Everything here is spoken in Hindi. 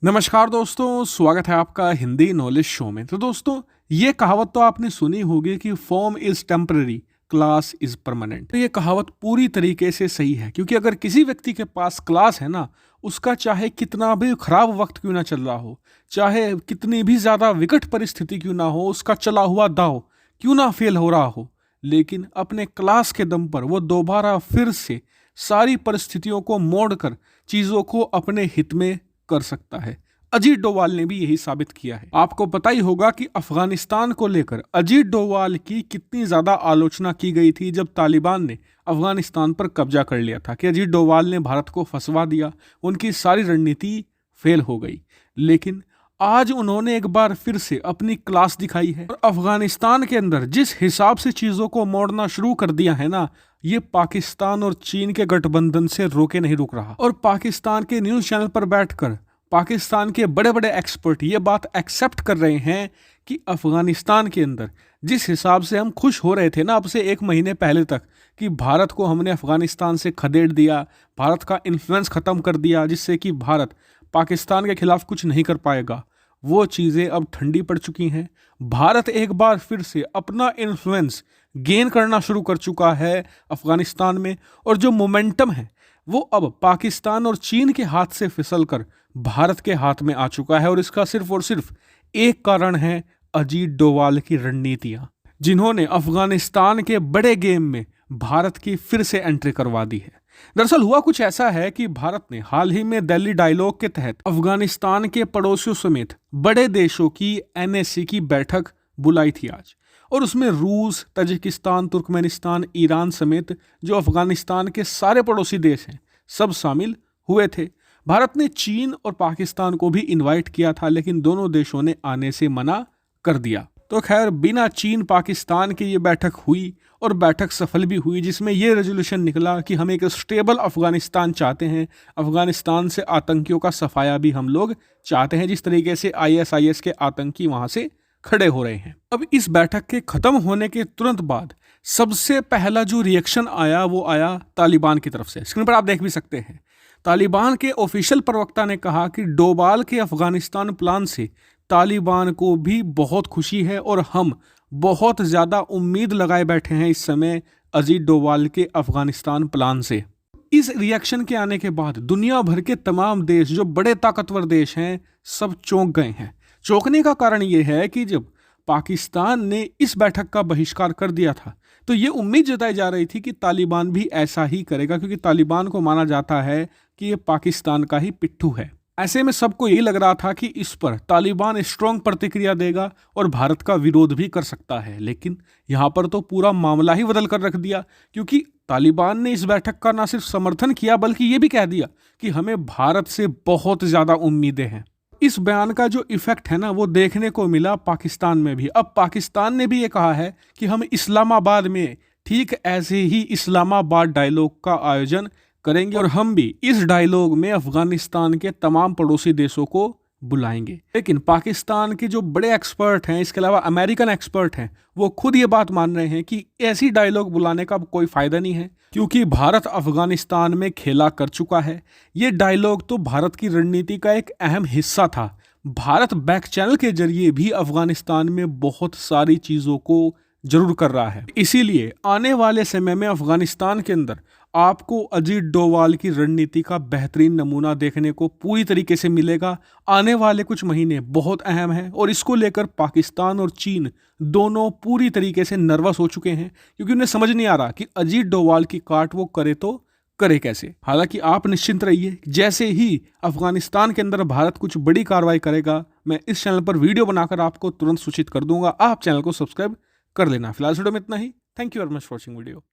नमस्कार दोस्तों, स्वागत है आपका हिंदी नॉलेज शो में। तो दोस्तों, ये कहावत तो आपने सुनी होगी कि form is temporary, class is permanent. तो ये कहावत पूरी तरीके से सही है, क्योंकि अगर किसी व्यक्ति के पास क्लास है ना, उसका चाहे कितना भी खराब वक्त क्यों ना चल रहा हो, चाहे कितनी भी ज़्यादा विकट परिस्थिति क्यों ना हो, उसका चला हुआ दाव क्यों ना फेल हो रहा हो, लेकिन अपने क्लास के दम पर वो दोबारा फिर से सारी परिस्थितियों को मोड़कर चीज़ों को अपने हित में कर सकता है। अजीत डोभाल ने भी यही साबित किया है। आपको पता ही होगा कि अफगानिस्तान को लेकर अजीत डोभाल की कितनी ज्यादा आलोचना की गई थी जब तालिबान ने अफगानिस्तान पर कब्जा कर लिया था, कि अजीत डोभाल ने भारत को फंसवा दिया, उनकी सारी रणनीति फेल हो गई। लेकिन आज उन्होंने एक बार फिर से अपनी क्लास दिखाई है और अफगानिस्तान के अंदर जिस हिसाब से चीजों को मोड़ना शुरू कर दिया है ना, ये पाकिस्तान और चीन के गठबंधन से रोके नहीं रुक रहा। और पाकिस्तान के न्यूज़ चैनल पर बैठकर पाकिस्तान के बड़े बड़े एक्सपर्ट ये बात एक्सेप्ट कर रहे हैं कि अफगानिस्तान के अंदर जिस हिसाब से हम खुश हो रहे थे ना अब से एक महीने पहले तक कि भारत को हमने अफगानिस्तान से खदेड़ दिया, भारत का इन्फ्लुएंस ख़त्म कर दिया, जिससे कि भारत पाकिस्तान के खिलाफ कुछ नहीं कर पाएगा, वो चीज़ें अब ठंडी पड़ चुकी हैं। भारत एक बार फिर से अपना इन्फ्लुएंस गेन करना शुरू कर चुका है अफगानिस्तान में, और जो मोमेंटम है वो अब पाकिस्तान और चीन के हाथ से फिसल कर भारत के हाथ में आ चुका है। और इसका सिर्फ और सिर्फ एक कारण है, अजीत डोभाल की रणनीतियां, जिन्होंने अफगानिस्तान के बड़े गेम में भारत की फिर से एंट्री करवा दी है। दरअसल हुआ कुछ ऐसा है कि भारत ने हाल ही में दिल्ली डायलॉग के तहत अफगानिस्तान के पड़ोसियों समेत बड़े देशों की एनएससी की बैठक बुलाई थी आज, और उसमें रूस, तजिकिस्तान, तुर्कमेनिस्तान, ईरान समेत जो अफगानिस्तान के सारे पड़ोसी देश हैं सब शामिल हुए थे। भारत ने चीन और पाकिस्तान को भी इनवाइट किया था, लेकिन दोनों देशों ने आने से मना कर दिया। तो खैर, बिना चीन पाकिस्तान की ये बैठक हुई और बैठक सफल भी हुई, जिसमें ये रेजोल्यूशन निकला कि हम एक स्टेबल अफगानिस्तान चाहते हैं, अफगानिस्तान से आतंकियों का सफाया भी हम लोग चाहते हैं, जिस तरीके से आईएसआईएस के आतंकी वहां से खड़े हो रहे हैं। अब इस बैठक के खत्म होने के तुरंत बाद सबसे पहला जो रिएक्शन आया वो आया तालिबान की तरफ से। स्क्रीन पर आप देख भी सकते हैं, तालिबान के ऑफिशियल प्रवक्ता ने कहा कि डोभाल के अफगानिस्तान प्लान से तालिबान को भी बहुत खुशी है और हम बहुत ज़्यादा उम्मीद लगाए बैठे हैं इस समय अजीत डोभाल के अफगानिस्तान प्लान से। इस रिएक्शन के आने के बाद दुनिया भर के तमाम देश, जो बड़े ताकतवर देश हैं, सब चौंक गए हैं। चौंकने का कारण ये है कि जब पाकिस्तान ने इस बैठक का बहिष्कार कर दिया था तो ये उम्मीद जताई जा रही थी कि तालिबान भी ऐसा ही करेगा, क्योंकि तालिबान को माना जाता है कि ये पाकिस्तान का ही पिट्ठू है। ऐसे में सबको यही लग रहा था कि इस पर तालिबान स्ट्रॉन्ग प्रतिक्रिया देगा और भारत का विरोध भी कर सकता है। लेकिन यहाँ पर तो पूरा मामला ही बदल कर रख दिया, क्योंकि तालिबान ने इस बैठक का ना सिर्फ समर्थन किया बल्कि ये भी कह दिया कि हमें भारत से बहुत ज़्यादा उम्मीदें हैं। इस बयान का जो इफेक्ट है ना, वो देखने को मिला पाकिस्तान में भी। अब पाकिस्तान ने भी ये कहा है कि हम इस्लामाबाद में ठीक ऐसे ही इस्लामाबाद डायलॉग का आयोजन करेंगे और हम भी इस डायलॉग में अफगानिस्तान के तमाम पड़ोसी देशों को बुलाएंगे। लेकिन पाकिस्तान के जो बड़े एक्सपर्ट हैं, इसके अलावा अमेरिकन एक्सपर्ट हैं, वो खुद ये बात मान रहे हैं कि ऐसी डायलॉग बुलाने का कोई फायदा नहीं है, क्योंकि भारत अफगानिस्तान में खेला कर चुका है। ये डायलॉग तो भारत की रणनीति का एक अहम हिस्सा था। भारत बैक चैनल के जरिए भी अफगानिस्तान में बहुत सारी चीज़ों को जरूर कर रहा है। इसीलिए आने वाले समय में अफगानिस्तान के अंदर आपको अजीत डोभाल की रणनीति का बेहतरीन नमूना देखने को पूरी तरीके से मिलेगा। आने वाले कुछ महीने बहुत अहम हैं और इसको लेकर पाकिस्तान और चीन दोनों पूरी तरीके से नर्वस हो चुके हैं, क्योंकि उन्हें समझ नहीं आ रहा कि अजीत डोभाल की काट वो करे तो करे कैसे। हालांकि आप निश्चिंत रहिए, जैसे ही अफगानिस्तान के अंदर भारत कुछ बड़ी कार्रवाई करेगा, मैं इस चैनल पर वीडियो बनाकर आपको तुरंत सूचित कर दूंगा। आप चैनल को सब्सक्राइब कर लेना। फिलहाल वीडियो में इतना ही। Thank you very much for watching video.